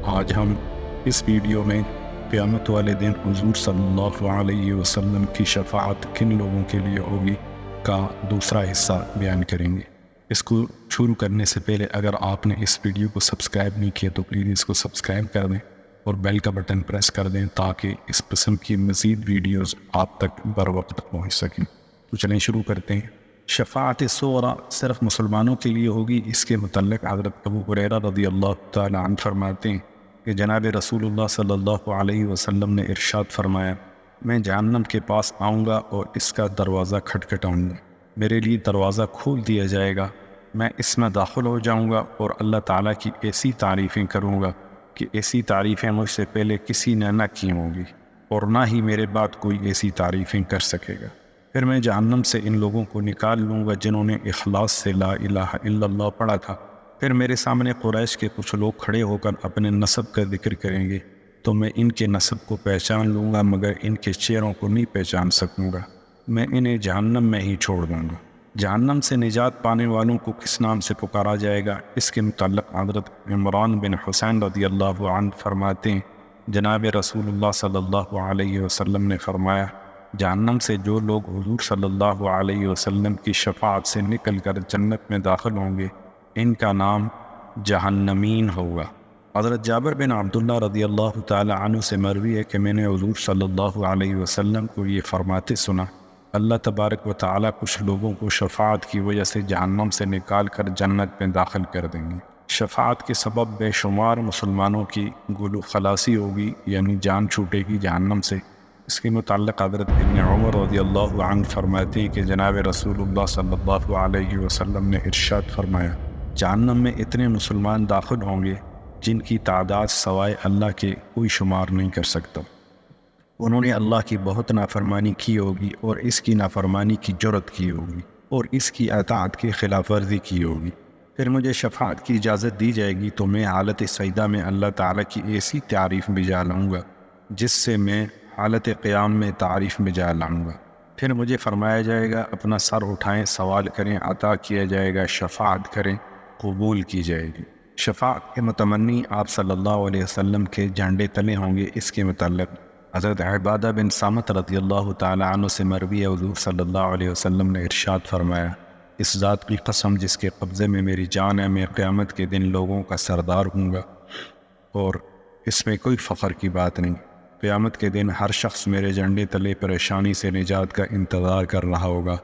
آج ہم اس ویڈیو میں قیامت والے دن حضور صلی اللہ علیہ وسلم کی شفاعت کن لوگوں کے لیے ہوگی کا دوسرا حصہ بیان کریں گے۔ اس کو شروع کرنے سے پہلے اگر آپ نے اس ویڈیو کو سبسکرائب نہیں کیا تو پلیز اس کو سبسکرائب کر دیں اور بیل کا بٹن پریس کر دیں تاکہ اس قسم کی مزید ویڈیوز آپ تک بر وقت پہنچ سکیں۔ تو چلیں شروع کرتے ہیں۔ شفاعت صغریٰ صرف مسلمانوں کے لیے ہوگی۔ اس کے متعلق حضرت ابو ہریرہ رضی اللہ تعالی عنہ فرماتے ہیں کہ جناب رسول اللہ صلی اللہ علیہ وسلم نے ارشاد فرمایا، میں جہنم کے پاس آؤں گا اور اس کا دروازہ کھٹکھٹاؤں گا، میرے لیے دروازہ کھول دیا جائے گا، میں اس میں داخل ہو جاؤں گا اور اللہ تعالیٰ کی ایسی تعریفیں کروں گا کہ ایسی تعریفیں مجھ سے پہلے کسی نے نہ کی ہوں گی اور نہ ہی میرے بعد کوئی ایسی تعریفیں کر سکے گا۔ پھر میں جہنم سے ان لوگوں کو نکال لوں گا جنہوں نے اخلاص سے لا الہ الا اللہ پڑھا تھا۔ پھر میرے سامنے قریش کے کچھ لوگ کھڑے ہو کر اپنے نسب کا ذکر کریں گے تو میں ان کے نسب کو پہچان لوں گا مگر ان کے چہروں کو نہیں پہچان سکوں گا، میں انہیں جہنم میں ہی چھوڑ دوں گا۔ جہنم سے نجات پانے والوں کو کس نام سے پکارا جائے گا؟ اس کے متعلق حضرت عمران بن حسین رضی اللہ عنہ فرماتے ہیں، جناب رسول اللہ صلی اللہ علیہ وسلم نے فرمایا، جہنم سے جو لوگ حضور صلی اللہ علیہ وسلم کی شفاعت سے نکل کر جنت میں داخل ہوں گے ان کا نام جہنمین ہوگا۔ حضرت جابر بن عبداللہ رضی اللہ تعالی عنہ سے مروی ہے کہ میں نے حضور صلی اللہ علیہ وسلم کو یہ فرماتے سنا، اللہ تبارک و تعالی کچھ لوگوں کو شفاعت کی وجہ سے جہنم سے نکال کر جنت میں داخل کر دیں گے۔ شفاعت کے سبب بے شمار مسلمانوں کی گلو خلاصی ہوگی، یعنی جان چھوٹے گی جہنم سے۔ اس کے متعلق حضرت ابن عمر رضی اللہ عنہ فرماتے ہیں کہ جناب رسول اللہ صلی اللہ علیہ وسلم نے ارشاد فرمایا، جہنم میں اتنے مسلمان داخل ہوں گے جن کی تعداد سوائے اللہ کے کوئی شمار نہیں کر سکتا۔ انہوں نے اللہ کی بہت نافرمانی کی ہوگی اور اس کی نافرمانی کی جرت کی ہوگی اور اس کی اطاعت کی خلاف ورزی کی ہوگی۔ پھر مجھے شفاعت کی اجازت دی جائے گی تو میں حالت سجدہ میں اللہ تعالیٰ کی ایسی تعریف بجا لاؤں گا جس سے میں حالت قیام میں تعریف بجا لاؤں گا۔ پھر مجھے فرمایا جائے گا اپنا سر اٹھائیں، سوال کریں، عطا کیا جائے گا، شفاعت کریں، قبول کی جائے گی۔ شفاعت کے متمنی آپ صلی اللہ علیہ وسلم کے جھنڈے تلے ہوں گے۔ اس کے متعلق حضرت عبادہ بن صامت رضی اللہ تعالی عنہ سے مروی ہے، حضور صلی اللہ علیہ وسلم نے ارشاد فرمایا، اس ذات کی قسم جس کے قبضے میں میری جان ہے، میں قیامت کے دن لوگوں کا سردار ہوں گا اور اس میں کوئی فخر کی بات نہیں۔ قیامت کے دن ہر شخص میرے جھنڈے تلے پریشانی سے نجات کا انتظار کر رہا ہوگا،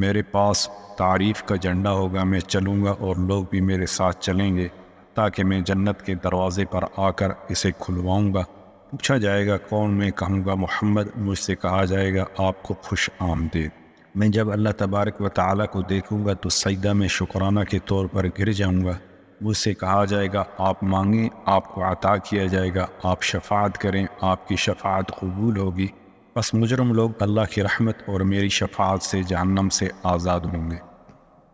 میرے پاس تعریف کا جھنڈا ہوگا، میں چلوں گا اور لوگ بھی میرے ساتھ چلیں گے تاکہ میں جنت کے دروازے پر آ کر اسے کھلواؤں گا۔ پوچھا جائے گا کون؟ میں کہوں گا محمد۔ مجھ سے کہا جائے گا آپ کو خوش آمدید۔ میں جب اللہ تبارک و تعالیٰ کو دیکھوں گا تو سجدہ میں شکرانہ کے طور پر گر جاؤں گا۔ مجھ سے کہا جائے گا آپ مانگیں، آپ کو عطا کیا جائے گا، آپ شفاعت کریں، آپ کی شفاعت قبول ہوگی۔ بس مجرم لوگ اللہ کی رحمت اور میری شفاعت سے جہنم سے آزاد ہوں گے۔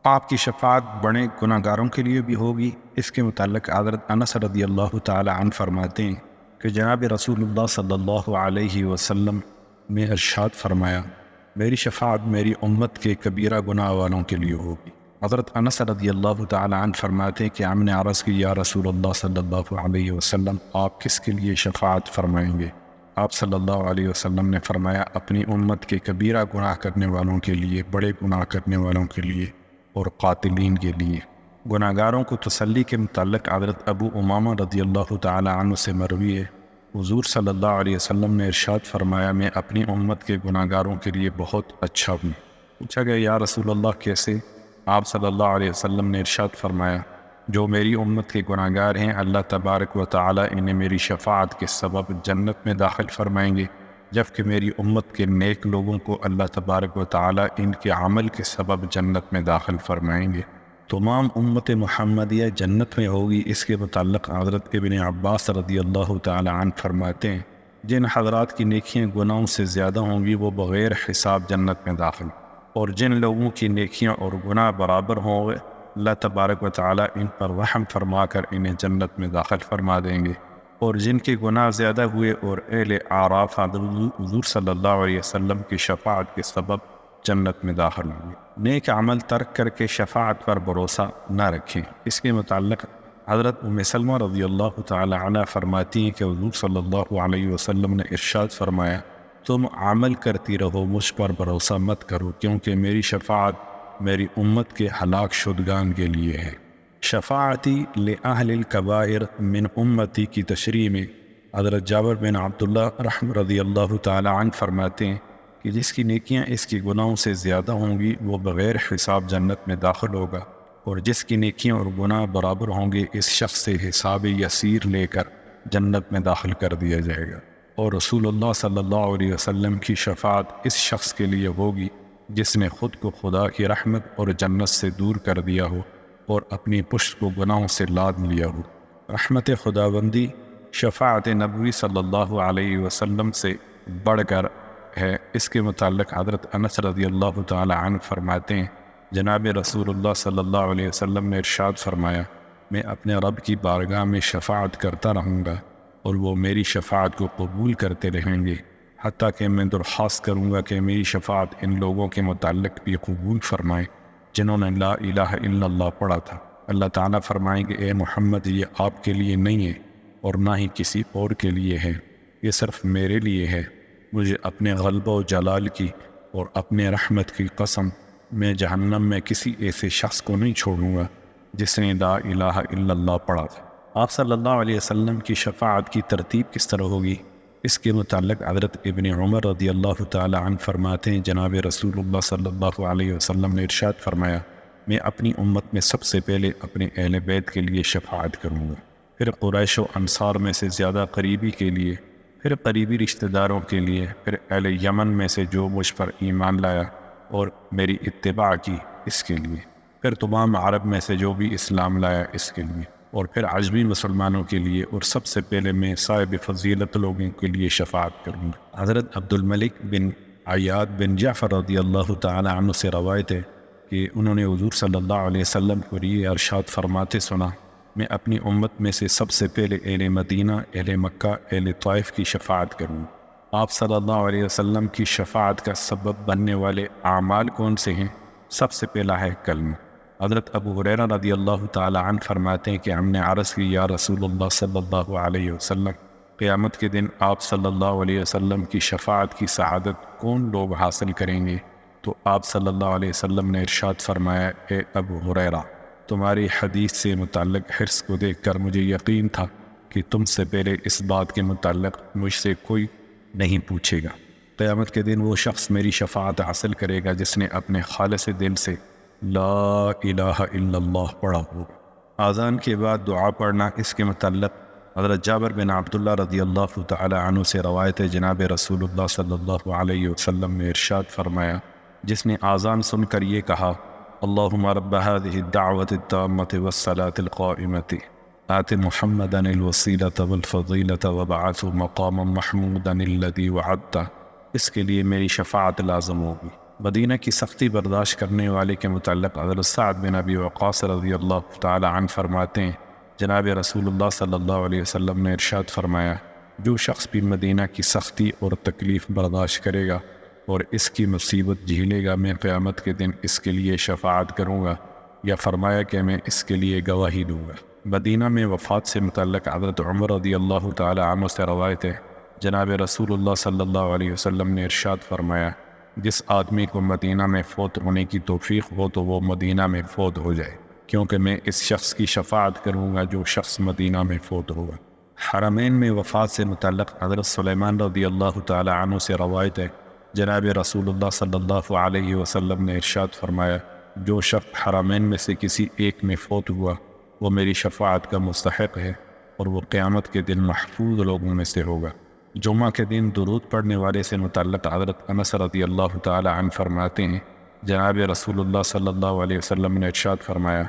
آپ کی شفاعت بڑے گناہ گاروں کے لیے بھی ہوگی۔ اس کے متعلق حضرت انس رضی اللہ تعالی عنہ فرماتے ہیں کہ جناب رسول اللہ صلی اللہ علیہ وسلم نے ارشاد فرمایا، میری شفاعت میری امت کے کبیرہ گناہ والوں کے لیے ہوگی۔ حضرت انس رضی اللہ تعالی عنہ فرماتے ہیں کہ ہم نے عرض کی، یا رسول اللہ صلی اللہ علیہ وسلم آپ کس کے لیے شفاعت فرمائیں گے؟ آپ صلی اللہ علیہ وسلم نے فرمایا، اپنی امت کے کبیرہ گناہ کرنے والوں کے لیے، بڑے گناہ کرنے والوں کے لیے اور قاتلین کے لیے۔ گناہ گاروں کو تسلی کے متعلق حضرت ابو امامہ رضی اللہ تعالی عنہ سے مروی ہے، حضور صلی اللہ علیہ وسلم نے ارشاد فرمایا، میں اپنی امت کے گناہ گاروں کے لیے بہت اچھا ہوں۔ پوچھا گیا یا رسول اللہ کیسے؟ آپ صلی اللہ علیہ وسلم نے ارشاد فرمایا، جو میری امت کے گناہ گار ہیں اللہ تبارک و تعالی انہیں میری شفاعت کے سبب جنت میں داخل فرمائیں گے، جبکہ میری امت کے نیک لوگوں کو اللہ تبارک و تعالی ان کے عمل کے سبب جنت میں داخل فرمائیں گے۔ تمام امت محمدیہ جنت میں ہوگی۔ اس کے متعلق حضرت ابن عباس رضی اللہ تعالی عنہ فرماتے ہیں، جن حضرات کی نیکیاں گناہوں سے زیادہ ہوں گی وہ بغیر حساب جنت میں داخل، اور جن لوگوں کی نیکیاں اور گناہ برابر ہوں گے اللہ تبارک و تعالی ان پر رحم فرما کر انہیں جنت میں داخل فرما دیں گے، اور جن کے گناہ زیادہ ہوئے اور اہل اعراف حضور صلی اللہ علیہ وسلم کی شفاعت کے سبب جنت میں داخل ہوں گے۔ نیک عمل ترک کر کے شفاعت پر بھروسہ نہ رکھیں۔ اس کے متعلق حضرت ام سلمہ رضی اللہ تعالی عنہ فرماتی ہیں کہ حضور صلی اللہ علیہ وسلم نے ارشاد فرمایا، تم عمل کرتی رہو، مجھ پر بھروسہ مت کرو، کیونکہ میری شفاعت میری امت کے ہلاک شدگان کے لیے ہے۔ شفاعتی لأہل الکبائر من امتی کی تشریح میں حضرت جابر بن عبداللہ رضی اللہ تعالی عنہ فرماتے ہیں کہ جس کی نیکیاں اس کے گناہوں سے زیادہ ہوں گی وہ بغیر حساب جنت میں داخل ہوگا، اور جس کی نیکیاں اور گناہ برابر ہوں گے اس شخص سے حساب یسیر لے کر جنت میں داخل کر دیا جائے گا۔ اور رسول اللہ صلی اللہ علیہ وسلم کی شفاعت اس شخص کے لیے ہوگی جس نے خود کو خدا کی رحمت اور جنت سے دور کر دیا ہو اور اپنی پشت کو گناہوں سے لاد لیا ہو۔ رحمت خداوندی شفاعت نبوی صلی اللہ علیہ وسلم سے بڑھ کر ہے۔ اس کے متعلق حضرت انس رضی اللہ تعالی عنہ فرماتے ہیں، جناب رسول اللہ صلی اللہ علیہ وسلم نے ارشاد فرمایا، میں اپنے رب کی بارگاہ میں شفاعت کرتا رہوں گا اور وہ میری شفاعت کو قبول کرتے رہیں گے، حتیٰ کہ میں درخواست کروں گا کہ میری شفاعت ان لوگوں کے متعلق بھی قبول فرمائیں جنہوں نے لا الہ الا اللہ پڑھا تھا۔ اللہ تعالیٰ فرمائیں گے، اے محمد یہ آپ کے لیے نہیں ہے اور نہ ہی کسی اور کے لیے ہے، یہ صرف میرے لیے ہے۔ مجھے اپنے غلبہ و جلال کی اور اپنے رحمت کی قسم، میں جہنم میں کسی ایسے شخص کو نہیں چھوڑوں گا جس نے لا الہ الا اللہ پڑھا تھا۔ آپ صلی اللہ علیہ وسلم کی شفاعت کی ترتیب کس طرح ہوگی؟ اس کے متعلق حضرت ابن عمر رضی اللہ تعالی عنہ فرماتے ہیں، جناب رسول اللہ صلی اللہ علیہ وسلم نے ارشاد فرمایا، میں اپنی امت میں سب سے پہلے اپنے اہل بیت کے لیے شفاعت کروں گا، پھر قریش و انصار میں سے زیادہ قریبی کے لیے، پھر قریبی رشتہ داروں کے لیے، پھر اہل یمن میں سے جو مجھ پر ایمان لایا اور میری اتباع کی اس کے لیے، پھر تمام عرب میں سے جو بھی اسلام لایا اس کے لیے، اور پھر عجمی مسلمانوں کے لیے، اور سب سے پہلے میں صاحب فضیلت لوگوں کے لیے شفاعت کروں گا۔ حضرت عبد الملک بن عیاد بن جعفر رضی اللہ تعالی عنہ سے روایت ہے کہ انہوں نے حضور صلی اللہ علیہ وسلم کو یہ ارشاد فرماتے سنا، میں اپنی امت میں سے سب سے پہلے اہل مدینہ، اہل مکہ، اہل طائف کی شفاعت کروں گا۔ آپ صلی اللہ علیہ وسلم کی شفاعت کا سبب بننے والے اعمال کون سے ہیں؟ سب سے پہلا ہے کلمہ۔ حضرت ابو ہریرہ رضی اللہ تعالی عنہ فرماتے ہیں کہ ہم نے عرض کی، یا رسول اللہ صلی اللہ علیہ وسلم، قیامت کے دن آپ صلی اللہ علیہ وسلم کی شفاعت کی سعادت کون لوگ حاصل کریں گے؟ تو آپ صلی اللہ علیہ وسلم نے ارشاد فرمایا، اے ابو ہریرہ، تمہاری حدیث سے متعلق حرص کو دیکھ کر مجھے یقین تھا کہ تم سے پہلے اس بات کے متعلق مجھ سے کوئی نہیں پوچھے گا۔ قیامت کے دن وہ شخص میری شفاعت حاصل کرے گا جس نے اپنے خالص دل سے لا الہ الا اللہ پڑھا ہوگا۔ اذان کے بعد دعا پڑھنا، اس کے متعلق حضرت جابر بن عبداللہ رضی اللہ تعالی عنہ سے روایت ہے، جناب رسول اللہ صلی اللہ علیہ وسلم نے ارشاد فرمایا، جس نے اذان سن کر یہ کہا، اللہم رب هذه الدعوة التامة والصلاة القائمة آت محمدا الوسیلة والفضیلة وبعثه مقاما محمودا الذی وعدته، اس کے لیے میری شفاعت لازم ہوگی۔ مدینہ کی سختی برداشت کرنے والے کے متعلق حضرت سعد بن ابی وقاص رضی اللہ تعالی عنہ فرماتے ہیں، جناب رسول اللہ صلی اللہ علیہ وسلم نے ارشاد فرمایا، جو شخص بھی مدینہ کی سختی اور تکلیف برداشت کرے گا اور اس کی مصیبت جھیلے گا، میں قیامت کے دن اس کے لیے شفاعت کروں گا، یا فرمایا کہ میں اس کے لیے گواہی دوں گا۔ مدینہ میں وفات سے متعلق حضرت عمر رضی اللہ تعالی عنہ سے روایت ہے، جناب رسول اللہ صلی اللہ علیہ وسلم نے ارشاد فرمایا، جس آدمی کو مدینہ میں فوت ہونے کی توفیق ہو تو وہ مدینہ میں فوت ہو جائے، کیونکہ میں اس شخص کی شفاعت کروں گا جو شخص مدینہ میں فوت ہوگا۔ حرمین میں وفات سے متعلق حضرت سلیمان رضی اللہ تعالی عنہ سے روایت ہے، جناب رسول اللہ صلی اللہ علیہ وسلم نے ارشاد فرمایا، جو شخص حرمین میں سے کسی ایک میں فوت ہوا وہ میری شفاعت کا مستحق ہے اور وہ قیامت کے دن محفوظ لوگوں میں سے ہوگا۔ جمعہ کے دن درود پڑھنے والے سے متعلق حضرت انس رضی اللہ تعالی عنہ فرماتے ہیں، جناب رسول اللہ صلی اللہ علیہ وسلم نے ارشاد فرمایا،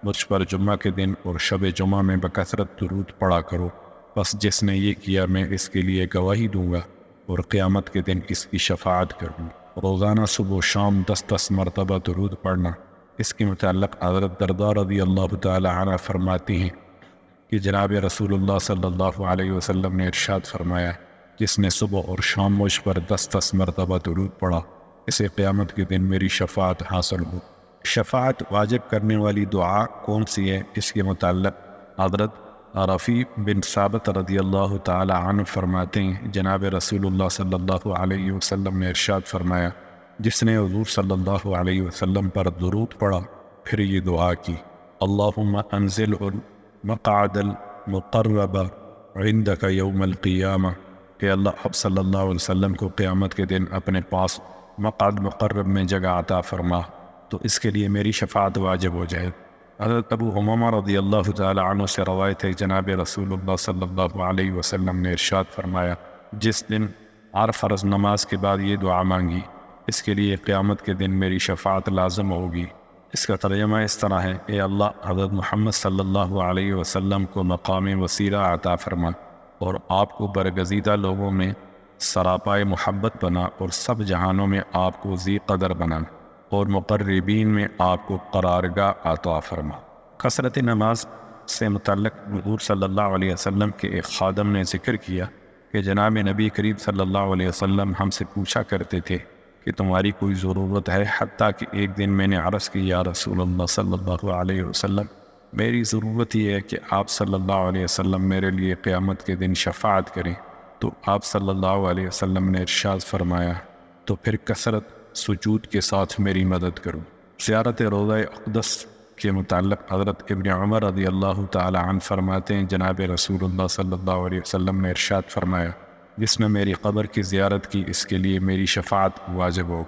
مجھ پر جمعہ کے دن اور شب جمعہ میں بکثرت درود پڑھا کرو، بس جس نے یہ کیا میں اس کے لیے گواہی دوں گا اور قیامت کے دن اس کی شفاعت کروں۔ روزانہ صبح و شام 10 مرتبہ درود پڑھنا، اس کے متعلق حضرت درداء رضی اللہ تعالی عنہ فرماتی ہیں کہ جناب رسول اللہ صلی اللہ علیہ وسلم نے ارشاد فرمایا، جس نے صبح اور شام مجھ پر 10 مرتبہ درود پڑھا اسے قیامت کے دن میری شفاعت حاصل ہو۔ شفاعت واجب کرنے والی دعا کون سی ہے؟ اس کے متعلق حضرت رفیع بن ثابت رضی اللہ تعالی عنہ فرماتے ہیں جناب رسول اللہ صلی اللہ علیہ وسلم نے ارشاد فرمایا، جس نے حضور صلی اللہ علیہ وسلم پر درود پڑھا پھر یہ دعا کی، اللہم انزل المقعد المقرب عندک یوم القیامہ، کہ اللہ اب صلی اللہ علیہ وسلم کو قیامت کے دن اپنے پاس مقعد مقرب میں جگہ عطا فرما تو اس کے لیے میری شفاعت واجب ہو جائے۔ حضرت ابو حمامہ رضی اللہ تعالی عنہ سے روایت ہے جناب رسول اللہ صلی اللہ علیہ وسلم نے ارشاد فرمایا، جس دن ہر فرض نماز کے بعد یہ دعا مانگی اس کے لیے قیامت کے دن میری شفاعت لازم ہوگی۔ اس کا ترجمہ اس طرح ہے، اے اللہ حضرت محمد صلی اللہ علیہ وسلم کو مقام وسیلہ عطا فرما اور آپ کو برگزیدہ لوگوں میں سراپائے محبت بنا اور سب جہانوں میں آپ کو ذی قدر بنا اور مقربین میں آپ کو قرارگاہ عطا فرما۔ کثرت نماز سے متعلق حضور صلی اللہ علیہ وسلم کے ایک خادم نے ذکر کیا کہ جناب نبی کریم صلی اللہ علیہ وسلم ہم سے پوچھا کرتے تھے کہ تمہاری کوئی ضرورت ہے، حتیٰ کہ ایک دن میں نے عرض کی یا رسول اللہ صلی اللہ علیہ وسلم میری ضرورت یہ ہے کہ آپ صلی اللہ علیہ وسلم میرے لیے قیامت کے دن شفاعت کریں، تو آپ صلی اللہ علیہ وسلم نے ارشاد فرمایا تو پھر کثرت سجود کے ساتھ میری مدد کرو۔ زیارت روضہ اقدس کے متعلق حضرت ابن عمر رضی اللہ تعالی عنہ فرماتے ہیں جناب رسول اللہ صلی اللہ علیہ وسلم نے ارشاد فرمایا، جس نے میری قبر کی زیارت کی اس کے لیے میری شفاعت واجب ہو۔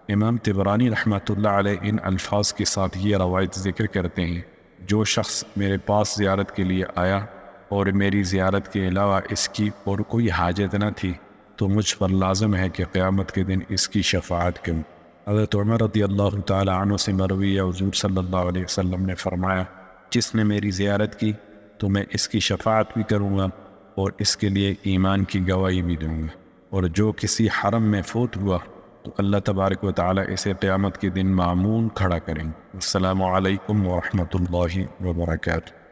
امام طبرانی رحمۃ اللہ علیہ ان الفاظ کے ساتھ یہ روایت ذکر کرتے ہیں، جو شخص میرے پاس زیارت کے لیے آیا اور میری زیارت کے علاوہ اس کی اور کوئی حاجت نہ تھی تو مجھ پر لازم ہے کہ قیامت کے دن اس کی شفاعت کروں۔ حضرت عمر رضی اللہ تعالی عنہ سے مروی ہے حضور صلی اللہ علیہ وسلم نے فرمایا، جس نے میری زیارت کی تو میں اس کی شفاعت بھی کروں گا اور اس کے لیے ایمان کی گواہی بھی دوں گا، اور جو کسی حرم میں فوت ہوا تو اللہ تبارک و تعالی اسے قیامت کے دن معمون کھڑا کریں۔ السلام علیکم ورحمۃ اللہ وبرکاتہ۔